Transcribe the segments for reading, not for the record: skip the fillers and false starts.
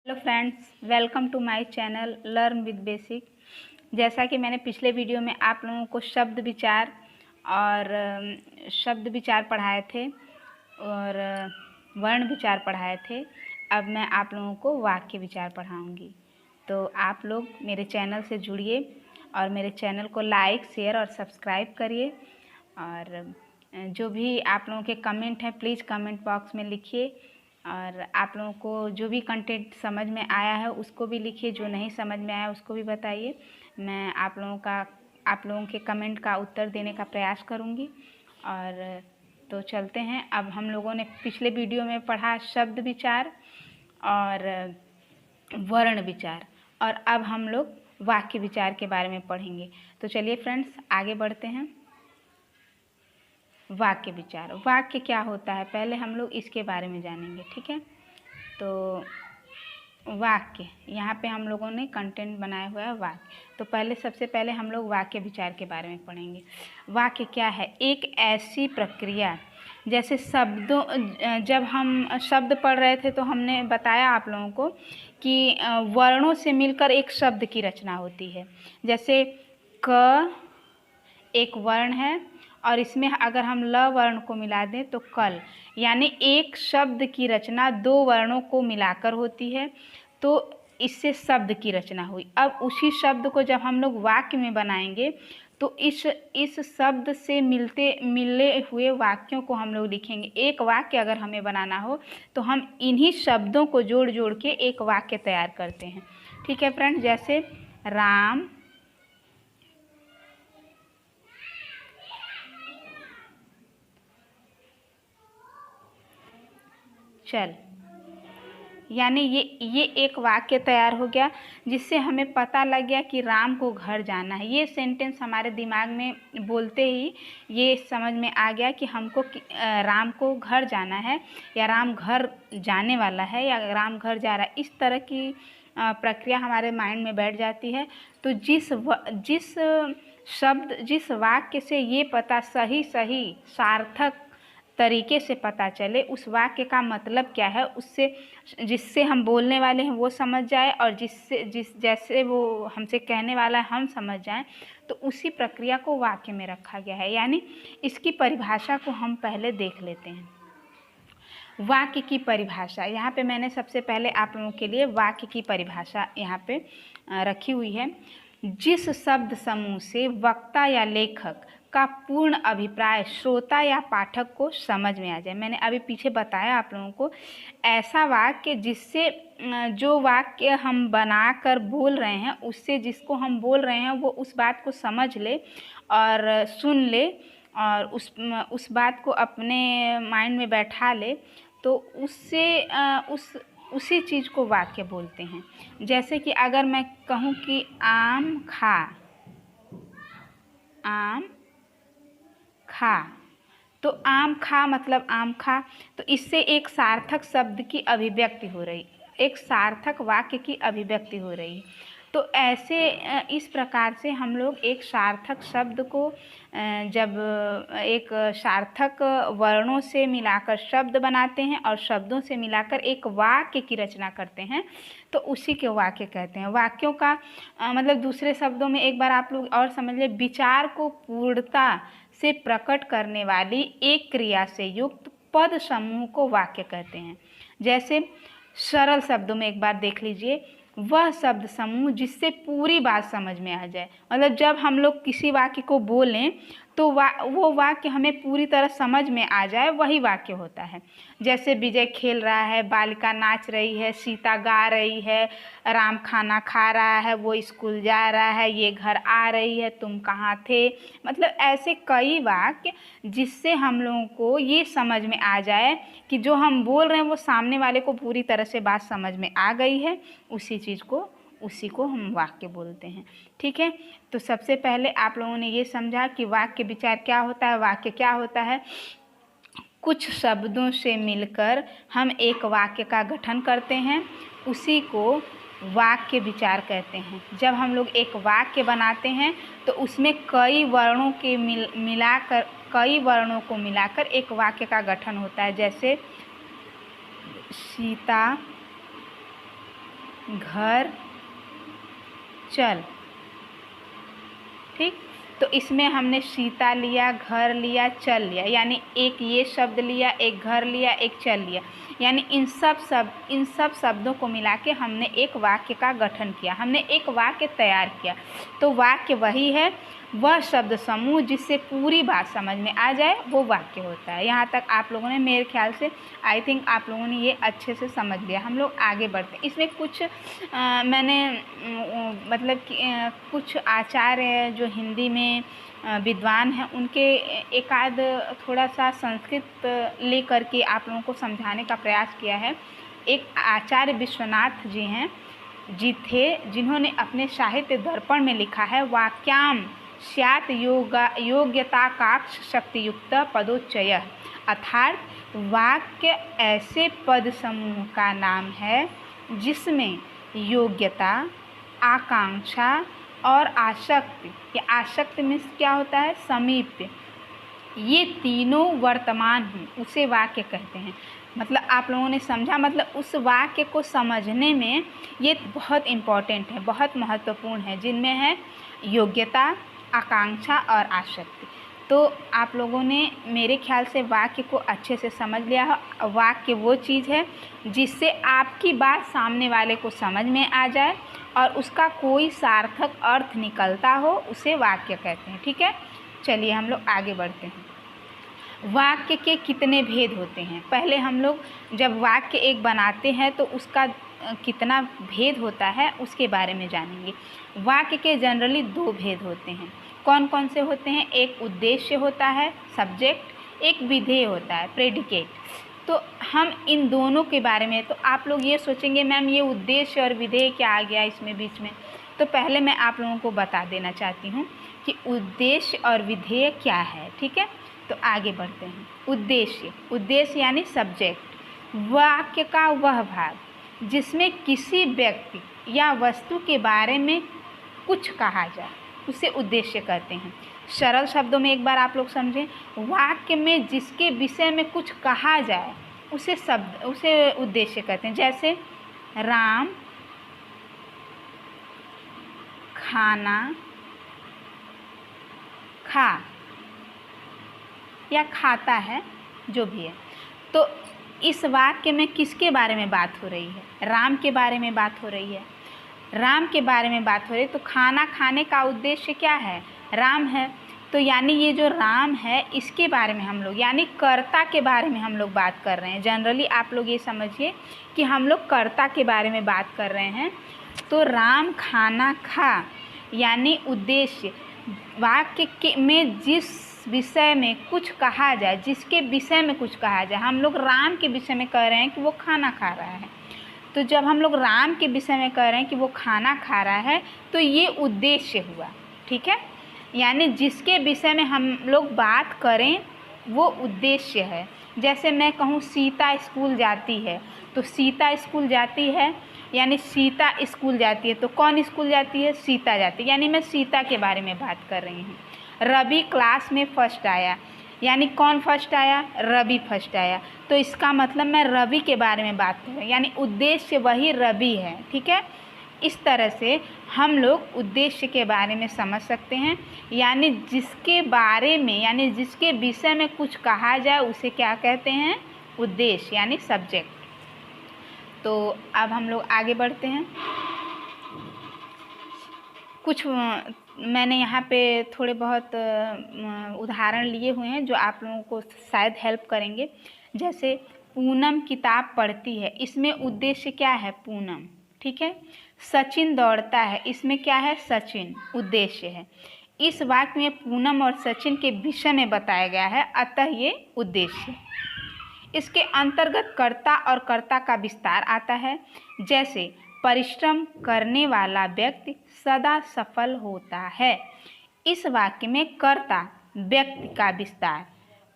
Hello friends, welcome to my channel learn with basic. जैसा कि मैंने पिछले वीडियो में आप लोगों को शब्द विचार पढ़ाए थे और वर्ण विचार पढ़ाए थे। अब मैं आप लोगों को वाक्य विचार पढ़ाऊंगी। तो आप लोग मेरे चैनल से जुड़िए और मेरे चैनल को लाइक, शेयर और सब्सक्राइब करिए। और जो भी आप लोगों के कमेंट हैं प्लीज़ कमेंट बॉक्स में लिखिए। और आप लोगों को जो भी कंटेंट समझ में आया है उसको भी लिखिए, जो नहीं समझ में आया उसको भी बताइए। मैं आप लोगों के कमेंट का उत्तर देने का प्रयास करूँगी। और तो चलते हैं। अब हम लोगों ने पिछले वीडियो में पढ़ा शब्द विचार और वर्ण विचार, और अब हम लोग वाक्य विचार के बारे में पढ़ेंगे। तो चलिए फ्रेंड्स, आगे बढ़ते हैं। वाक्य विचार, वाक्य क्या होता है पहले हम लोग इसके बारे में जानेंगे, ठीक है। तो वाक्य, यहाँ पे हम लोगों ने कंटेंट बनाया हुआ है वाक्य। तो सबसे पहले हम लोग वाक्य विचार के बारे में पढ़ेंगे। वाक्य क्या है? एक ऐसी प्रक्रिया, जैसे जब हम शब्द पढ़ रहे थे तो हमने बताया आप लोगों को कि वर्णों से मिलकर एक शब्द की रचना होती है। जैसे क एक वर्ण है और इसमें अगर हम ल वर्ण को मिला दें तो कल, यानी एक शब्द की रचना दो वर्णों को मिलाकर होती है, तो इससे शब्द की रचना हुई। अब उसी शब्द को जब हम लोग वाक्य में बनाएंगे तो इस शब्द से मिले हुए वाक्यों को हम लोग लिखेंगे। एक वाक्य अगर हमें बनाना हो तो हम इन्हीं शब्दों को जोड़ जोड़ के एक वाक्य तैयार करते हैं, ठीक है फ्रेंड। जैसे राम चल, यानी ये एक वाक्य तैयार हो गया जिससे हमें पता लग गया कि राम को घर जाना है। ये सेंटेंस हमारे दिमाग में बोलते ही ये समझ में आ गया कि हमको राम को घर जाना है, या राम घर जाने वाला है, या राम घर जा रहा है। इस तरह की प्रक्रिया हमारे माइंड में बैठ जाती है। तो जिस वाक्य से ये पता सही सार्थक तरीके से पता चले उस वाक्य का मतलब क्या है, जिससे हम बोलने वाले हैं वो समझ जाए, और जैसे वो हमसे कहने वाला है हम समझ जाएं, तो उसी प्रक्रिया को वाक्य में रखा गया है। यानी इसकी परिभाषा को हम पहले देख लेते हैं। वाक्य की परिभाषा, यहाँ पे मैंने सबसे पहले आप लोगों के लिए वाक्य की परिभाषा यहाँ पे रखी हुई है। जिस शब्द समूह से वक्ता या लेखक का पूर्ण अभिप्राय श्रोता या पाठक को समझ में आ जाए। मैंने अभी पीछे बताया आप लोगों को, ऐसा वाक्य जिससे जो वाक्य हम बनाकर बोल रहे हैं उससे जिसको हम बोल रहे हैं वो उस बात को समझ ले और सुन ले और उस बात को अपने माइंड में बैठा ले, तो उसी चीज़ को वाक्य बोलते हैं। जैसे कि अगर मैं कहूँ कि आम खा, तो आम खा मतलब आम खा, तो इससे एक सार्थक शब्द की अभिव्यक्ति हो रही, एक सार्थक वाक्य की अभिव्यक्ति हो रही। तो ऐसे इस प्रकार से हम लोग एक सार्थक शब्द को जब एक सार्थक वर्णों से मिलाकर शब्द बनाते हैं और शब्दों से मिलाकर एक वाक्य की रचना करते हैं, तो उसी के वाक्य कहते हैं। वाक्यों का मतलब दूसरे शब्दों में एक बार आप लोग और समझ लें, विचार को पूर्णता से प्रकट करने वाली एक क्रिया से युक्त पद समूह को वाक्य कहते हैं। जैसे सरल शब्दों में एक बार देख लीजिए, वह शब्द समूह जिससे पूरी बात समझ में आ जाए। मतलब जब हम लोग किसी वाक्य को बोलें तो वो वाक्य हमें पूरी तरह समझ में आ जाए, वही वाक्य होता है। जैसे विजय खेल रहा है, बालिका नाच रही है, सीता गा रही है, राम खाना खा रहा है, वो स्कूल जा रहा है, ये घर आ रही है, तुम कहाँ थे। मतलब ऐसे कई वाक्य जिससे हम लोगों को ये समझ में आ जाए कि जो हम बोल रहे हैं वो सामने वाले को पूरी तरह से बात समझ में आ गई है, उसी को हम वाक्य बोलते हैं, ठीक है। तो सबसे पहले आप लोगों ने ये समझा कि वाक्य विचार क्या होता है। वाक्य क्या होता है? कुछ शब्दों से मिलकर हम एक वाक्य का गठन करते हैं, उसी को वाक्य विचार कहते हैं। जब हम लोग एक वाक्य बनाते हैं तो उसमें कई वर्णों को मिलाकर एक वाक्य का गठन होता है। जैसे सीता घर चल। ठीक, तो इसमें हमने सीता लिया, घर लिया, चल लिया, यानी एक ये शब्द लिया, एक घर लिया, एक चल लिया, यानी इन सब शब्दों को मिला के हमने एक वाक्य का गठन किया, हमने एक वाक्य तैयार किया। तो वाक्य वही है, वह शब्द समूह जिससे पूरी बात समझ में आ जाए वो वाक्य होता है। यहाँ तक आप लोगों ने, मेरे ख्याल से आई थिंक आप लोगों ने ये अच्छे से समझ लिया। हम लोग आगे बढ़ते हैं। इसमें कुछ मैंने मतलब कि कुछ आचार्य जो हिंदी में विद्वान हैं उनके एकाध थोड़ा सा संस्कृत ले करके आप लोगों को समझाने का प्रयास किया है। एक आचार्य विश्वनाथ जी थे, जिन्होंने अपने साहित्य दर्पण में लिखा है, वाक्याम स्यात् योग्यताकाक्ष शक्तियुक्त पदोच्चय, अर्थात वाक्य ऐसे पद समूह का नाम है जिसमें योग्यता, आकांक्षा और आसक्ति, या आसक्ति में क्या होता है, समीप्य, ये तीनों वर्तमान हों, उसे वाक्य कहते हैं। मतलब आप लोगों ने समझा, मतलब उस वाक्य को समझने में ये बहुत इम्पॉर्टेंट है, बहुत महत्वपूर्ण है, जिनमें है योग्यता, आकांक्षा और आसक्ति। तो आप लोगों ने मेरे ख्याल से वाक्य को अच्छे से समझ लिया है। वाक्य वो चीज़ है जिससे आपकी बात सामने वाले को समझ में आ जाए और उसका कोई सार्थक अर्थ निकलता हो, उसे वाक्य कहते हैं। ठीक है, चलिए हम लोग आगे बढ़ते हैं। वाक्य के कितने भेद होते हैं? पहले हम लोग जब वाक्य एक बनाते हैं तो उसका कितना भेद होता है उसके बारे में जानेंगे। वाक्य के जनरली दो भेद होते हैं। कौन कौन से होते हैं? एक उद्देश्य होता है, सब्जेक्ट, एक विधेय होता है, प्रेडिकेट। तो हम इन दोनों के बारे में, तो आप लोग ये सोचेंगे मैम ये उद्देश्य और विधेय क्या आ गया इसमें बीच में? तो पहले मैं आप लोगों को बता देना चाहती हूँ कि उद्देश्य और विधेय क्या है। ठीक है, तो आगे बढ़ते हैं। उद्देश्य यानी सब्जेक्ट, वाक्य का वह भाग जिसमें किसी व्यक्ति या वस्तु के बारे में कुछ कहा जाए, उसे उद्देश्य कहते हैं। सरल शब्दों में एक बार आप लोग समझें, वाक्य में जिसके विषय में कुछ कहा जाए उसे उद्देश्य कहते हैं। जैसे राम खाना खा या खाता है, जो भी है। तो इस वाक्य में किसके बारे में बात हो रही है? राम के बारे में बात हो रही है। राम के बारे में बात हो रही है, तो खाना खाने का उद्देश्य क्या है? राम है। तो यानी ये जो राम है इसके बारे में हम लोग, यानी कर्ता के बारे में हम लोग बात कर रहे हैं। जनरली आप लोग ये समझिए कि हम लोग कर्ता के बारे में बात कर रहे हैं। तो राम खाना खा यानी उद्देश्य, वाक्य में जिस विषय में कुछ कहा जाए, जिसके विषय में कुछ कहा जाए। हम लोग राम के विषय में कह रहे हैं कि वो खाना खा रहा है, तो जब हम लोग राम के विषय में कह रहे हैं कि वो खाना खा रहा है तो ये उद्देश्य हुआ। ठीक है, यानी जिसके विषय में हम लोग बात करें वो उद्देश्य है। जैसे मैं कहूँ सीता स्कूल जाती है, तो सीता स्कूल जाती है यानी सीता स्कूल जाती है, तो कौन स्कूल जाती है? सीता जाती है, यानी मैं सीता के बारे में बात कर रही हूँ। रवि क्लास में फर्स्ट आया, यानी कौन फर्स्ट आया? रवि फर्स्ट आया, तो इसका मतलब मैं रवि के बारे में बात कर रही हूँ, यानी उद्देश्य वही रवि है। ठीक है, इस तरह से हम लोग उद्देश्य के बारे में समझ सकते हैं, यानी जिसके बारे में, यानी जिसके विषय में कुछ कहा जाए उसे क्या कहते हैं? उद्देश्य यानी सब्जेक्ट। तो अब हम लोग आगे बढ़ते हैं। कुछ मैंने यहाँ पे थोड़े बहुत उदाहरण लिए हुए हैं जो आप लोगों को शायद हेल्प करेंगे। जैसे पूनम किताब पढ़ती है, इसमें उद्देश्य क्या है? पूनम। ठीक है, सचिन दौड़ता है, इसमें क्या है? सचिन, उद्देश्य है। इस वाक्य में पूनम और सचिन के विषय में बताया गया है, अतः ये उद्देश्य। इसके अंतर्गत कर्ता और कर्ता का विस्तार आता है। जैसे परिश्रम करने वाला व्यक्ति सदा सफल होता है। इस वाक्य में कर्ता व्यक्ति का विस्तार,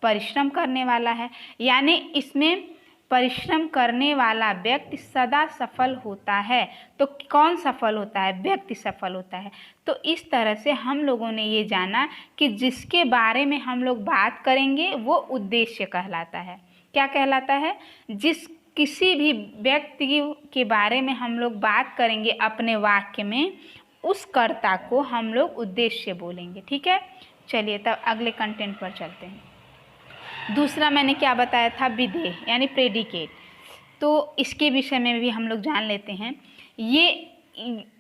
परिश्रम करने वाला है, यानी इसमें परिश्रम करने वाला व्यक्ति सदा सफल होता है। तो कौन सफल होता है? व्यक्ति सफल होता है। तो इस तरह से हम लोगों ने ये जाना कि जिसके बारे में हम लोग बात करेंगे वो उद्देश्य कहलाता है। क्या कहलाता है? जिस किसी भी व्यक्ति के बारे में हम लोग बात करेंगे अपने वाक्य में, उस कर्ता को हम लोग उद्देश्य बोलेंगे। ठीक है, चलिए तब अगले कंटेंट पर चलते हैं। दूसरा मैंने क्या बताया था, विधेय यानी प्रेडिकेट। तो इसके विषय में भी हम लोग जान लेते हैं। ये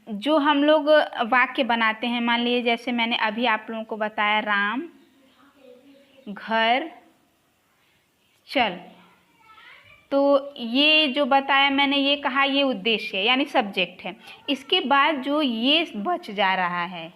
जो हम लोग वाक्य बनाते हैं, मान लीजिए जैसे मैंने अभी आप लोगों को बताया, राम घर चल, तो ये जो बताया मैंने, ये कहा ये उद्देश्य है यानी सब्जेक्ट है। इसके बाद जो ये बच जा रहा है,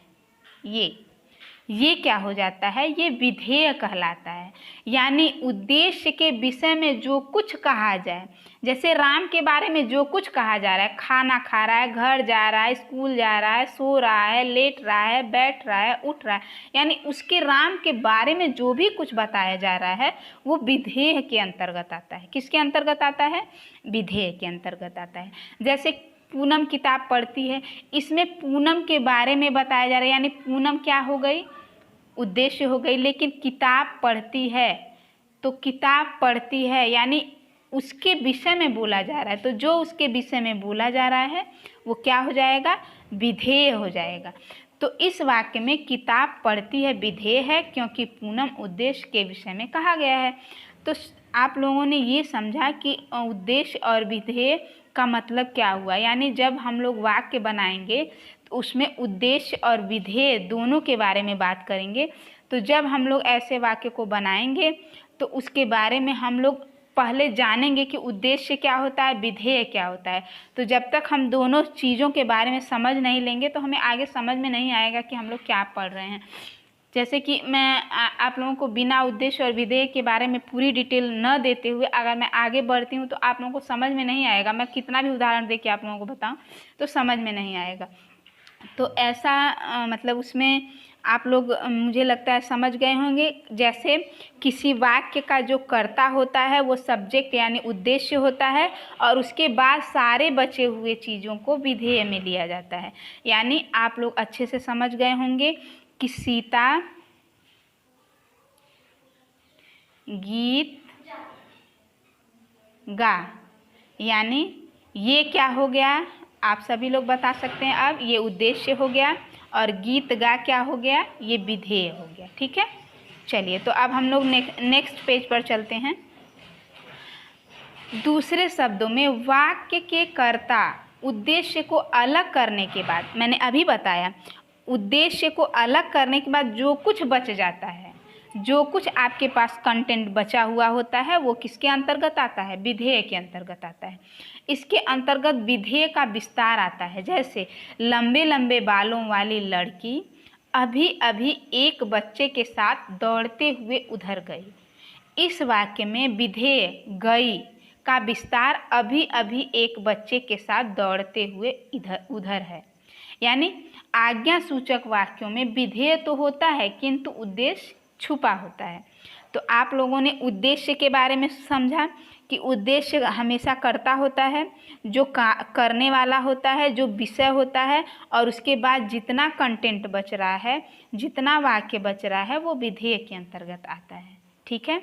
ये क्या हो जाता है, ये विधेय कहलाता है। यानी उद्देश्य के विषय में जो कुछ कहा जाए, जैसे राम के बारे में जो कुछ कहा जा रहा है, खाना खा रहा है, घर जा रहा है, स्कूल जा रहा है, सो रहा है, लेट रहा है, बैठ रहा है, उठ रहा है, यानी उसके राम के बारे में जो भी कुछ बताया जा रहा है वो विधेय के अंतर्गत आता है। किसके अंतर्गत आता है, विधेय के अंतर्गत आता है। जैसे पूनम किताब पढ़ती है, इसमें पूनम के बारे में बताया जा रहा है, यानी पूनम क्या हो गई, उद्देश्य हो गई। लेकिन किताब पढ़ती है, तो किताब पढ़ती है यानी उसके विषय में बोला जा रहा है, तो जो उसके विषय में बोला जा रहा है वो क्या हो जाएगा, विधेय हो जाएगा। तो इस वाक्य में किताब पढ़ती है विधेय है, क्योंकि पूनम उद्देश्य के विषय में कहा गया है। तो आप लोगों ने ये समझा कि उद्देश्य और विधेय का मतलब क्या हुआ। यानी जब हम लोग वाक्य बनाएंगे तो उसमें उद्देश्य और विधेय दोनों के बारे में बात करेंगे। तो जब हम लोग ऐसे वाक्य को बनाएंगे तो उसके बारे में हम लोग पहले जानेंगे कि उद्देश्य क्या होता है, विधेय क्या होता है। तो जब तक हम दोनों चीज़ों के बारे में समझ नहीं लेंगे तो हमें आगे समझ में नहीं आएगा कि हम लोग क्या पढ़ रहे हैं। जैसे कि मैं आप लोगों को बिना उद्देश्य और विधेय के बारे में पूरी डिटेल न देते हुए अगर मैं आगे बढ़ती हूँ तो आप लोगों को समझ में नहीं आएगा। मैं कितना भी उदाहरण दे के आप लोगों को बताऊँ तो समझ में नहीं आएगा। तो ऐसा मतलब उसमें आप लोग मुझे लगता है समझ गए होंगे। जैसे किसी वाक्य का जो कर्ता होता है वो सब्जेक्ट यानी उद्देश्य होता है, और उसके बाद सारे बचे हुए चीज़ों को विधेय में लिया जाता है। यानी आप लोग अच्छे से समझ गए होंगे कि सीता गीत गा, यानी ये क्या हो गया, आप सभी लोग बता सकते हैं। अब ये उद्देश्य हो गया और गीत गा क्या हो गया, ये विधेय हो गया। ठीक है, चलिए तो अब हम लोग नेक्स्ट पेज पर चलते हैं। दूसरे शब्दों में वाक्य के कर्ता उद्देश्य को अलग करने के बाद, मैंने अभी बताया उद्देश्य को अलग करने के बाद जो कुछ बच जाता है, जो कुछ आपके पास कंटेंट बचा हुआ होता है वो किसके अंतर्गत आता है, विधेय के अंतर्गत आता है। इसके अंतर्गत विधेय का विस्तार आता है। जैसे लंबे लंबे बालों वाली लड़की अभी अभी एक बच्चे के साथ दौड़ते हुए उधर गई। इस वाक्य में विधेय गई का विस्तार अभी अभी एक बच्चे के साथ दौड़ते हुए इधर उधर है। यानी आज्ञा सूचक वाक्यों में विधेय तो होता है किंतु उद्देश्य छुपा होता है। तो आप लोगों ने उद्देश्य के बारे में समझा कि उद्देश्य हमेशा कर्ता होता है, जो करने वाला होता है, जो विषय होता है, और उसके बाद जितना कंटेंट बच रहा है, जितना वाक्य बच रहा है वो विधेय के अंतर्गत आता है। ठीक है,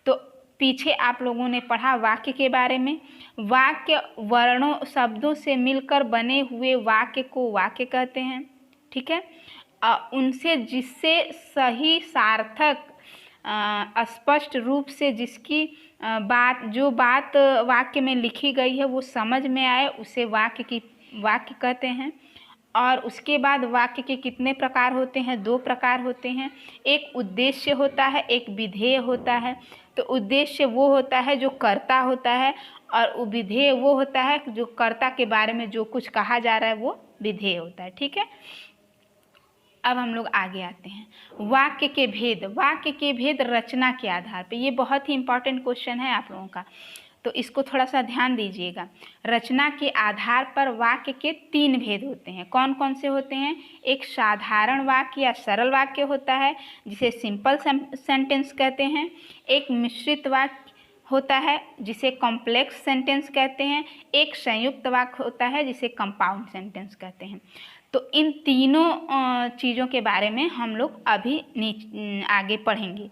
तो पीछे आप लोगों ने पढ़ा वाक्य के बारे में। वाक्य वर्णों शब्दों से मिलकर बने हुए वाक्य को वाक्य कहते हैं। ठीक है, उनसे जिससे सही सार्थक स्पष्ट रूप से जिसकी जो बात वाक्य में लिखी गई है वो समझ में आए उसे वाक्य कहते हैं। और उसके बाद वाक्य के कितने प्रकार होते हैं, 2 प्रकार होते हैं। एक उद्देश्य होता है, एक विधेय होता है। तो उद्देश्य वो होता है जो कर्ता होता है, और विधेय वो होता है जो कर्ता के बारे में जो कुछ कहा जा रहा है वो विधेय होता है। ठीक है, अब हम लोग आगे आते हैं। वाक्य के भेद, वाक्य के भेद रचना के आधार पे, ये बहुत ही इम्पॉर्टेंट क्वेश्चन है आप लोगों का, तो इसको थोड़ा सा ध्यान दीजिएगा। रचना के आधार पर वाक्य के 3 भेद होते हैं। कौन कौन से होते हैं? एक साधारण वाक्य या सरल वाक्य होता है जिसे सिंपल सेंटेंस कहते हैं। एक मिश्रित वाक्य होता है जिसे कॉम्प्लेक्स सेंटेंस कहते हैं। एक संयुक्त वाक्य होता है जिसे कंपाउंड सेंटेंस कहते हैं। तो इन तीनों चीज़ों के बारे में हम लोग अभी आगे पढ़ेंगे।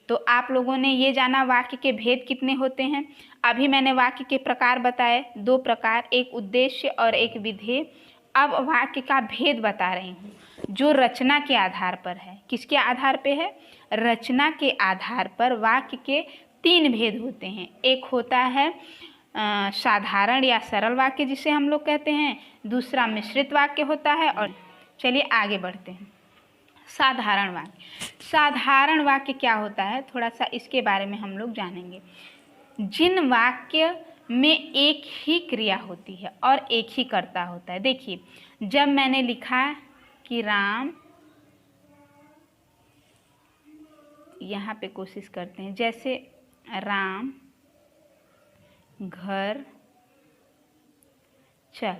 तो तो आप लोगों ने ये जाना वाक्य के भेद कितने होते हैं। अभी मैंने वाक्य के प्रकार बताए, 2 प्रकार, एक उद्देश्य और एक विधेय। अब वाक्य का भेद बता रही हूँ जो रचना के आधार पर है। किसके आधार पे है? रचना के आधार पर वाक्य के 3 भेद होते हैं। एक होता है साधारण या सरल वाक्य जिसे हम लोग कहते हैं, दूसरा मिश्रित वाक्य होता है, और चलिए आगे बढ़ते हैं। साधारण वाक्य। साधारण वाक्य क्या होता है, थोड़ा सा इसके बारे में हम लोग जानेंगे। जिन वाक्य में एक ही क्रिया होती है और एक ही कर्ता होता है। देखिए, जब मैंने लिखा कि राम, यहाँ पे कोशिश करते हैं, जैसे राम घर चल,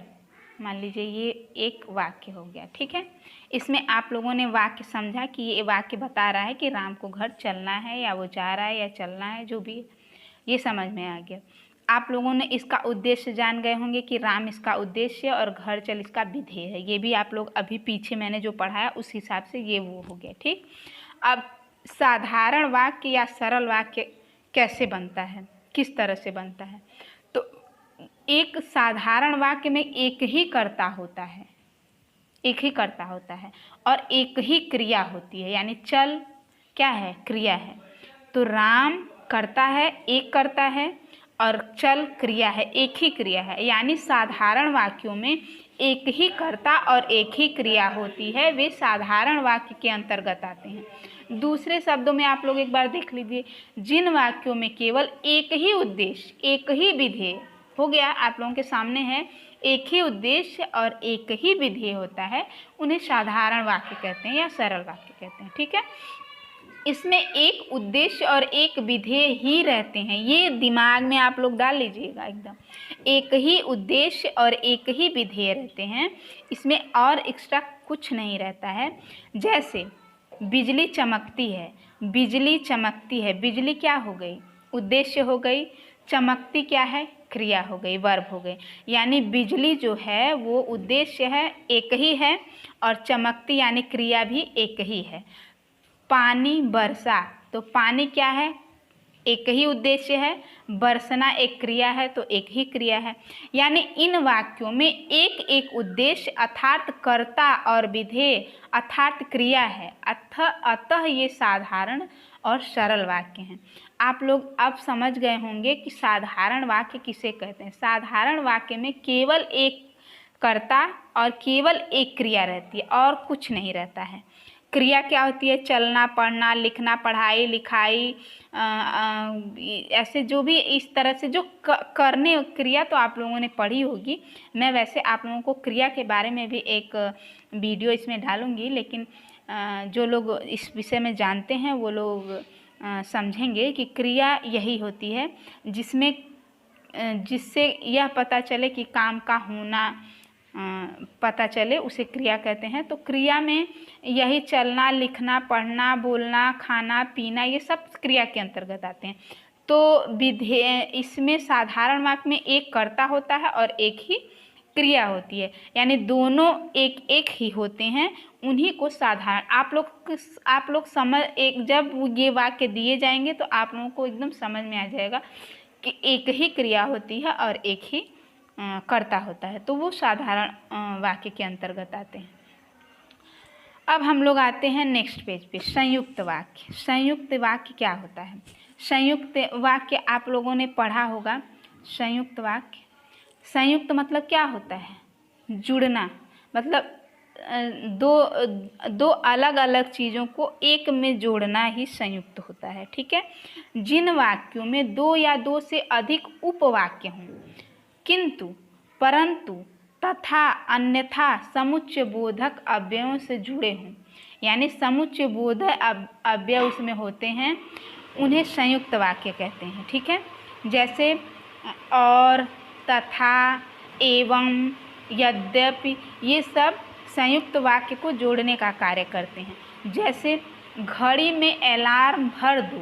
मान लीजिए ये एक वाक्य हो गया, ठीक है। इसमें आप लोगों ने वाक्य समझा कि ये वाक्य बता रहा है कि राम को घर चलना है, या वो जा रहा है, या चलना है, जो भी, ये समझ में आ गया। आप लोगों ने इसका उद्देश्य जान गए होंगे कि राम इसका उद्देश्य और घर चल इसका विधेय है। ये भी आप लोग अभी पीछे मैंने जो पढ़ाया उस हिसाब से ये वो हो गया, ठीक। अब साधारण वाक्य या सरल वाक्य कैसे बनता है, किस तरह से बनता है? तो एक साधारण वाक्य में एक ही कर्ता होता है, एक ही कर्ता होता है और एक ही क्रिया होती है, यानी चल क्या है? क्रिया है। तो राम कर्ता है, एक कर्ता है, और चल क्रिया है, एक ही क्रिया है। यानी साधारण वाक्यों में एक ही कर्ता और एक ही क्रिया होती है, वे साधारण वाक्य के अंतर्गत आते हैं। दूसरे शब्दों में आप लोग एक बार देख लीजिए, जिन वाक्यों में केवल एक ही उद्देश्य, एक ही विधेय, हो गया आप लोगों के सामने है, एक ही उद्देश्य और एक ही विधेय होता है, उन्हें साधारण वाक्य कहते हैं या सरल वाक्य कहते हैं, ठीक है। इसमें एक उद्देश्य और एक विधेय ही रहते हैं, ये दिमाग में आप लोग डाल लीजिएगा एकदम। एक ही उद्देश्य और एक ही विधेय रहते हैं, इसमें और एक्स्ट्रा कुछ नहीं रहता है। जैसे बिजली चमकती है, बिजली चमकती है, बिजली क्या हो गई? उद्देश्य हो गई। चमकती क्या है? क्रिया हो गई, वर्ब हो गई। यानी बिजली जो है वो उद्देश्य है, एक ही है, और चमकती यानी क्रिया भी एक ही है। पानी बरसा, तो पानी क्या है? एक ही उद्देश्य है, बरसना एक क्रिया है, तो एक ही क्रिया है। यानी इन वाक्यों में एक एक उद्देश्य अर्थात कर्ता और विधेय अर्थात क्रिया है। अतः ये साधारण और सरल वाक्य हैं। आप लोग अब समझ गए होंगे कि साधारण वाक्य किसे कहते हैं। साधारण वाक्य में केवल एक कर्ता और केवल एक क्रिया रहती है और कुछ नहीं रहता है। क्रिया क्या होती है? चलना, पढ़ना, लिखना, पढ़ाई लिखाई, ऐसे जो भी इस तरह से जो करने क्रिया तो आप लोगों ने पढ़ी होगी। मैं वैसे आप लोगों को क्रिया के बारे में भी एक वीडियो इसमें डालूँगी, लेकिन जो लोग इस विषय में जानते हैं वो लोग समझेंगे कि क्रिया यही होती है जिसमें जिससे यह पता चले कि काम का होना पता चले, उसे क्रिया कहते हैं। तो क्रिया में यही चलना, लिखना, पढ़ना, बोलना, खाना, पीना, ये सब क्रिया के अंतर्गत आते हैं। तो विधेय, इसमें साधारण वाक्य में एक कर्ता होता है और एक ही क्रिया होती है, यानी दोनों एक एक ही होते हैं, उन्हीं को साधारण। आप लोग समझ, एक जब ये वाक्य दिए जाएंगे तो आप लोगों को एकदम समझ में आ जाएगा कि एक ही क्रिया होती है और एक ही कर्ता होता है, तो वो साधारण वाक्य के अंतर्गत आते हैं। अब हम लोग आते हैं नेक्स्ट पेज पे, संयुक्त वाक्य। संयुक्त वाक्य क्या होता है? संयुक्त वाक्य आप लोगों ने पढ़ा होगा। संयुक्त वाक्य, संयुक्त मतलब क्या होता है? जुड़ना, मतलब दो अलग अलग चीज़ों को एक में जोड़ना ही संयुक्त होता है, ठीक है। जिन वाक्यों में दो या दो से अधिक उपवाक्य हों, किंतु, परंतु, तथा, अन्यथा समुच्चय बोधक अव्ययों से जुड़े हों, यानी समुच्चय बोधक अव्यय उसमें होते हैं, उन्हें संयुक्त वाक्य कहते हैं, ठीक है। जैसे और, तथा, एवं, यद्यपि, ये सब संयुक्त वाक्य को जोड़ने का कार्य करते हैं। जैसे घड़ी में अलार्म भर दो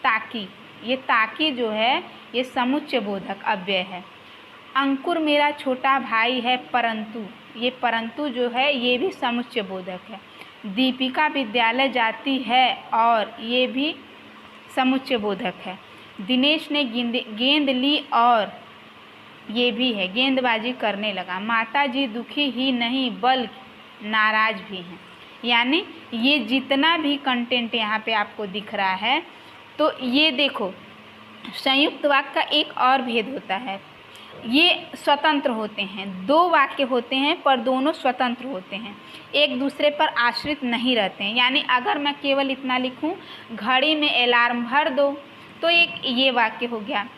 ताकि, ये ताकि जो है ये समुच्चय बोधक अव्यय है। अंकुर मेरा छोटा भाई है परंतु, ये परंतु जो है ये भी समुच्चय बोधक है। दीपिका विद्यालय जाती है और, ये भी समुच्चय बोधक है। दिनेश ने गेंद ली और ये भी है गेंदबाजी करने लगा। माताजी दुखी ही नहीं बल्कि नाराज भी हैं। यानी ये जितना भी कंटेंट यहाँ पे आपको दिख रहा है, तो ये देखो संयुक्त वाक्य का एक और भेद होता है, ये स्वतंत्र होते हैं। दो वाक्य होते हैं पर दोनों स्वतंत्र होते हैं, एक दूसरे पर आश्रित नहीं रहते हैं। यानी अगर मैं केवल इतना लिखूं, घड़ी में अलार्म भर दो, तो एक ये वाक्य हो गया।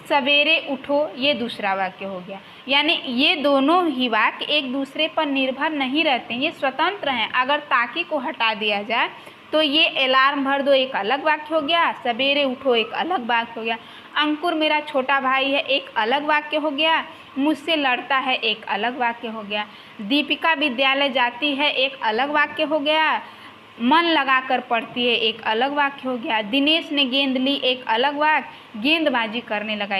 सवेरे उठो, ये दूसरा वाक्य हो गया। यानी ये दोनों ही वाक्य एक दूसरे पर निर्भर नहीं रहते हैं, ये स्वतंत्र हैं। अगर ताकि को हटा दिया जाए तो ये अलार्म भर दो एक अलग वाक्य हो गया, सवेरे उठो एक अलग वाक्य हो गया, अंकुर मेरा छोटा भाई है एक अलग वाक्य हो गया, मुझसे लड़ता है एक अलग वाक्य हो गया, दीपिका विद्यालय जाती है एक अलग वाक्य हो गया, मन लगाकर पढ़ती है एक अलग वाक्य हो गया, दिनेश ने गेंद ली एक अलग वाक्य, गेंदबाजी करने लगा।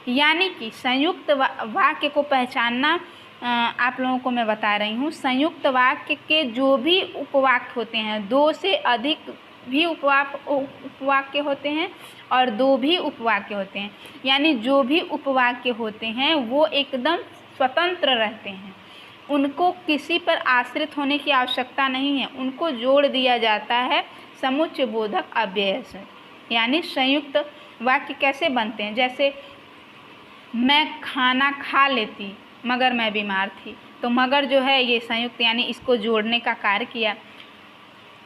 यानी कि संयुक्त वाक्य को पहचानना आप लोगों को मैं बता रही हूँ। संयुक्त वाक्य के जो भी उपवाक्य होते हैं, दो से अधिक भी उपवाक्य होते हैं और दो भी उपवाक्य होते हैं। यानी जो भी उपवाक्य होते हैं वो एकदम स्वतंत्र रहते हैं, उनको किसी पर आश्रित होने की आवश्यकता नहीं है, उनको जोड़ दिया जाता है समुच्चय बोधक अव्यय से। यानी संयुक्त वाक्य कैसे बनते हैं, जैसे मैं खाना खा लेती मगर मैं बीमार थी, तो मगर जो है ये संयुक्त यानी इसको जोड़ने का कार्य किया।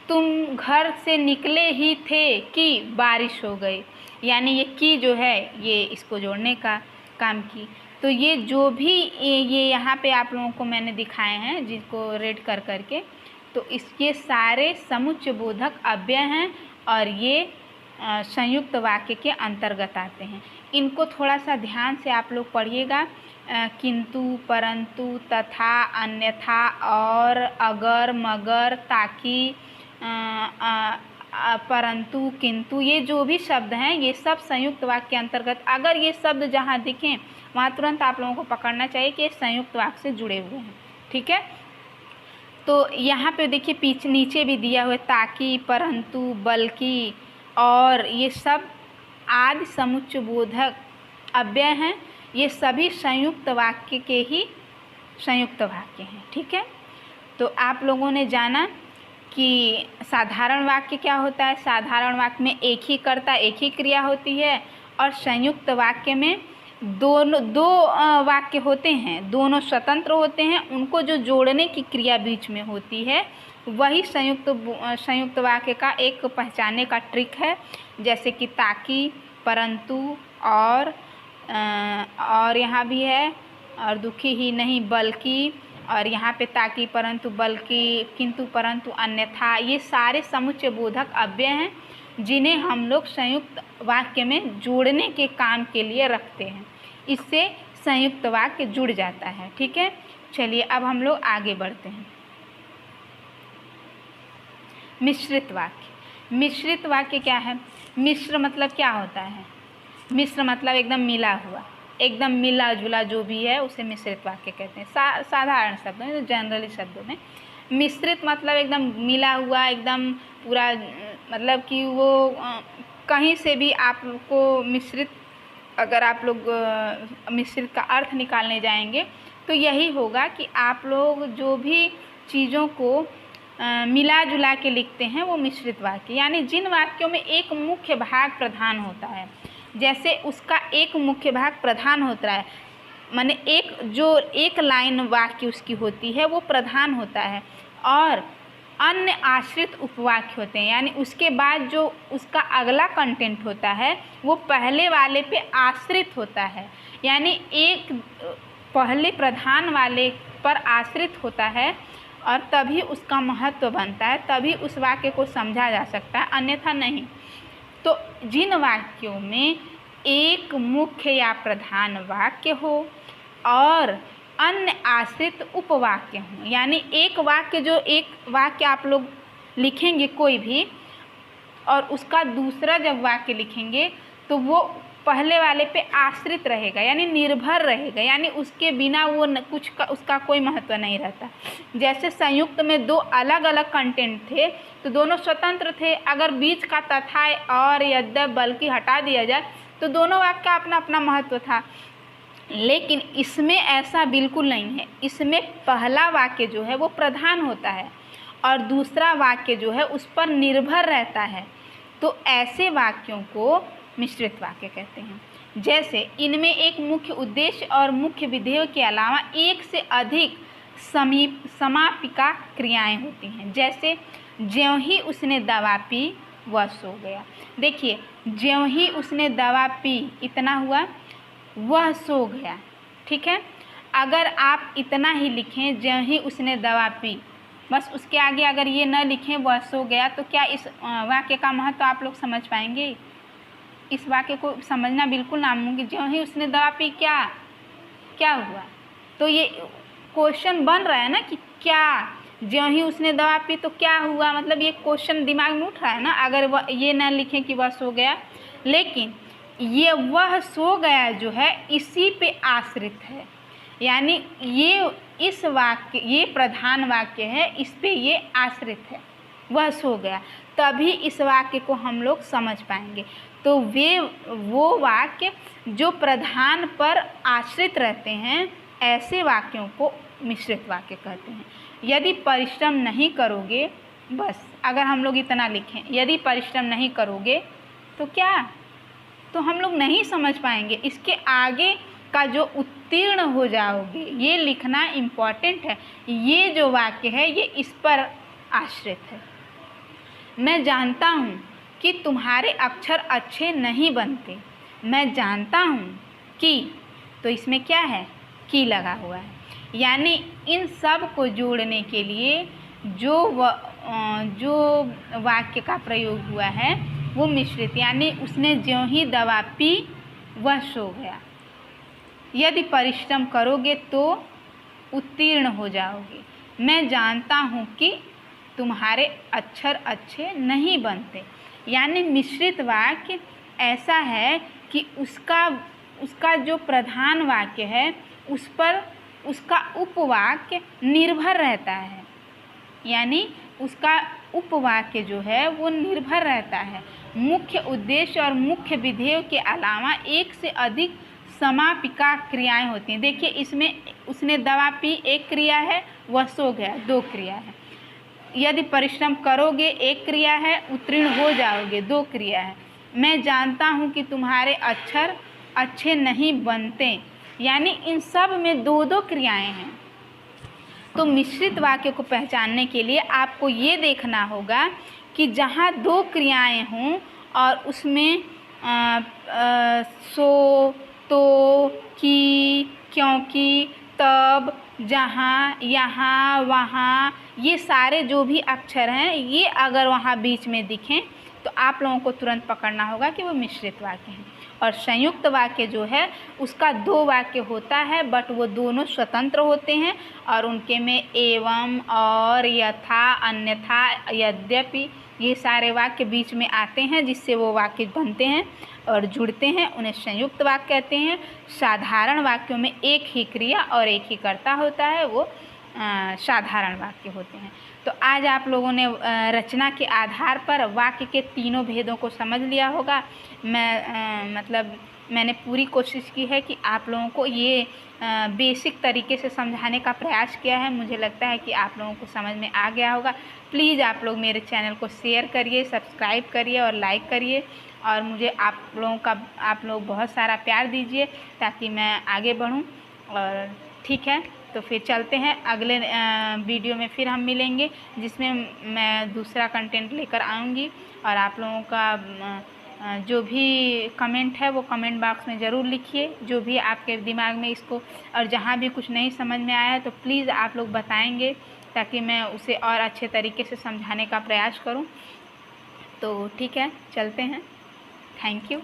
तुम घर से निकले ही थे कि बारिश हो गई, यानी ये की जो है ये इसको जोड़ने का काम की। तो ये जो भी ये यहाँ पे आप लोगों को मैंने दिखाए हैं जिसको रेड कर करके, तो इसके सारे समुच्चय बोधक अव्यय हैं और ये संयुक्त वाक्य के अंतर्गत आते हैं। इनको थोड़ा सा ध्यान से आप लोग पढ़िएगा। किंतु, परंतु, तथा, अन्यथा, और, अगर, मगर, ताकि, परंतु, किंतु, ये जो भी शब्द हैं ये सब संयुक्त वाक्य के अंतर्गत। अगर ये शब्द जहाँ दिखें वहाँ तुरंत आप लोगों को पकड़ना चाहिए कि ये संयुक्त वाक्य से जुड़े हुए हैं। ठीक है, तो यहाँ पे देखिए पीछे नीचे भी दिया हुआ है ताकि, परंतु, बल्कि, और, ये सब आदि समुच्चय बोधक अव्यय हैं। ये सभी संयुक्त वाक्य के ही संयुक्त वाक्य हैं। ठीक है, तो आप लोगों ने जाना कि साधारण वाक्य क्या होता है। साधारण वाक्य में एक ही कर्ता एक ही क्रिया होती है, और संयुक्त वाक्य में दो वाक्य होते हैं, दोनों स्वतंत्र होते हैं, उनको जो जोड़ने की क्रिया बीच में होती है वही संयुक्त वाक्य का एक पहचानने का ट्रिक है। जैसे कि ताकि, परंतु, और यहाँ भी है, और दुखी ही नहीं बल्कि, और यहाँ पे ताकि, परंतु, बल्कि, किंतु, परंतु, अन्यथा, ये सारे समुच्चय बोधक अव्यय हैं जिन्हें हम लोग संयुक्त वाक्य में जोड़ने के काम के लिए रखते हैं। इससे संयुक्त वाक्य जुड़ जाता है। ठीक है, चलिए अब हम लोग आगे बढ़ते हैं। मिश्रित वाक्य। मिश्रित वाक्य क्या है? मिश्र मतलब क्या होता है? मिश्र मतलब एकदम मिला हुआ, एकदम मिला जुला जो भी है उसे मिश्रित वाक्य कहते हैं। साधारण शब्दों में, जनरली शब्दों में मिश्रित मतलब एकदम मिला हुआ, एकदम पूरा, मतलब कि वो कहीं से भी आपको मिश्रित, अगर आप लोग मिश्रित का अर्थ निकालने जाएंगे तो यही होगा कि आप लोग जो भी चीज़ों को मिला जुला के लिखते हैं वो मिश्रित वाक्य। यानी जिन वाक्यों में एक मुख्य भाग प्रधान होता है, जैसे उसका एक मुख्य भाग प्रधान होता है, माने एक लाइन वाक्य उसकी होती है वो प्रधान होता है, और अन्य आश्रित उपवाक्य होते हैं। यानी उसके बाद जो उसका अगला कंटेंट होता है वो पहले वाले पे आश्रित होता है। यानी एक पहले प्रधान वाले पर आश्रित होता है और तभी उसका महत्व बनता है, तभी उस वाक्य को समझा जा सकता है, अन्यथा नहीं। तो जिन वाक्यों में एक मुख्य या प्रधान वाक्य हो और अन्य आश्रित उपवाक्य हों, यानी एक वाक्य आप लोग लिखेंगे कोई भी, और उसका दूसरा जब वाक्य लिखेंगे तो वो पहले वाले पे आश्रित रहेगा, यानी निर्भर रहेगा, यानी उसके बिना वो उसका कोई महत्व नहीं रहता। जैसे संयुक्त में दो अलग अलग कंटेंट थे तो दोनों स्वतंत्र थे, अगर बीच का तथा और यद्यप बल्कि हटा दिया जाए तो दोनों वाक्य का अपना अपना महत्व था। लेकिन इसमें ऐसा बिल्कुल नहीं है, इसमें पहला वाक्य जो है वो प्रधान होता है और दूसरा वाक्य जो है उस पर निर्भर रहता है। तो ऐसे वाक्यों को मिश्रित वाक्य कहते हैं। जैसे इनमें एक मुख्य उद्देश्य और मुख्य विधेय के अलावा एक से अधिक समापिका क्रियाएं होती हैं। जैसे ज्यों ही उसने दवा पी वह सो गया। देखिए, ज्यों ही उसने दवा पी इतना हुआ, वह सो गया, ठीक है। अगर आप इतना ही लिखें ज्यों ही उसने दवा पी, बस उसके आगे अगर ये न लिखें वह सो गया, तो क्या इस वाक्य का महत्व आप लोग समझ पाएंगे? इस वाक्य को समझना बिल्कुल नामुमकिन। ज्यों ही उसने दवा पी क्या हुआ? तो ये क्वेश्चन बन रहा है ना कि क्या ज्यों ही उसने दवा पी तो क्या हुआ, मतलब ये क्वेश्चन दिमाग में उठ रहा है ना। अगर वह ये ना लिखें कि वह सो गया, लेकिन ये वह सो गया जो है इसी पे आश्रित है, यानी ये इस वाक्य, ये प्रधान वाक्य है, इस पे ये आश्रित है, वह सो गया, तभी इस वाक्य को हम लोग समझ पाएंगे। तो वो वाक्य जो प्रधान पर आश्रित रहते हैं, ऐसे वाक्यों को मिश्रित वाक्य कहते हैं। यदि परिश्रम नहीं करोगे, बस अगर हम लोग इतना लिखें, यदि परिश्रम नहीं करोगे तो क्या, तो हम लोग नहीं समझ पाएंगे। इसके आगे का जो उत्तीर्ण हो जाओगे, ये लिखना इम्पॉर्टेंट है। ये जो वाक्य है ये इस पर आश्रित है। मैं जानता हूँ कि तुम्हारे अक्षर अच्छे नहीं बनते। मैं जानता हूँ कि, तो इसमें क्या है, कि लगा हुआ है, यानी इन सब को जोड़ने के लिए जो वाक्य का प्रयोग हुआ है वो मिश्रित, यानी उसने ज्यों ही दवा पी वह सो गया। यदि परिश्रम करोगे तो उत्तीर्ण हो जाओगे। मैं जानता हूँ कि तुम्हारे अक्षर अच्छे नहीं बनते, यानी मिश्रित वाक्य ऐसा है कि उसका जो प्रधान वाक्य है उस पर उसका उपवाक्य निर्भर रहता है, यानी उसका उपवाक्य जो है वो निर्भर रहता है। मुख्य उद्देश्य और मुख्य विधेय के अलावा एक से अधिक समापिका क्रियाएं होती हैं। देखिए, इसमें उसने दवा पी एक क्रिया है, वह सो गया दो क्रिया है। यदि परिश्रम करोगे एक क्रिया है, उत्तीर्ण हो जाओगे दो क्रिया है। मैं जानता हूँ कि तुम्हारे अक्षर अच्छे नहीं बनते, यानी इन सब में दो दो क्रियाएं हैं। तो मिश्रित वाक्य को पहचानने के लिए आपको ये देखना होगा कि जहाँ दो क्रियाएं हों और उसमें सो, तो, कि, क्योंकि, तब, जहाँ, यहाँ, वहाँ, ये सारे जो भी अक्षर हैं ये अगर वहाँ बीच में दिखें तो आप लोगों को तुरंत पकड़ना होगा कि वो मिश्रित वाक्य हैं। और संयुक्त वाक्य जो है उसका दो वाक्य होता है, बट वो दोनों स्वतंत्र होते हैं और उनके में एवं, और, यथा, अन्यथा, यद्यपि, ये सारे वाक्य बीच में आते हैं जिससे वो वाक्य बनते हैं और जुड़ते हैं, उन्हें संयुक्त वाक्य कहते हैं। साधारण वाक्यों में एक ही क्रिया और एक ही कर्ता होता है, वो साधारण वाक्य होते हैं। तो आज आप लोगों ने रचना के आधार पर वाक्य के तीनों भेदों को समझ लिया होगा। मैंने पूरी कोशिश की है कि आप लोगों को ये बेसिक तरीके से समझाने का प्रयास किया है। मुझे लगता है कि आप लोगों को समझ में आ गया होगा। प्लीज़ आप लोग मेरे चैनल को शेयर करिए, सब्सक्राइब करिए और लाइक करिए, और मुझे आप लोग बहुत सारा प्यार दीजिए ताकि मैं आगे बढ़ूं। और ठीक है, तो फिर चलते हैं अगले वीडियो में, फिर हम मिलेंगे जिसमें मैं दूसरा कंटेंट लेकर आऊँगी। और आप लोगों का जो भी कमेंट है वो कमेंट बॉक्स में ज़रूर लिखिए, जो भी आपके दिमाग में इसको, और जहाँ भी कुछ नहीं समझ में आया है तो प्लीज़ आप लोग बताएंगे ताकि मैं उसे और अच्छे तरीके से समझाने का प्रयास करूं। तो ठीक है, चलते हैं। Thank you.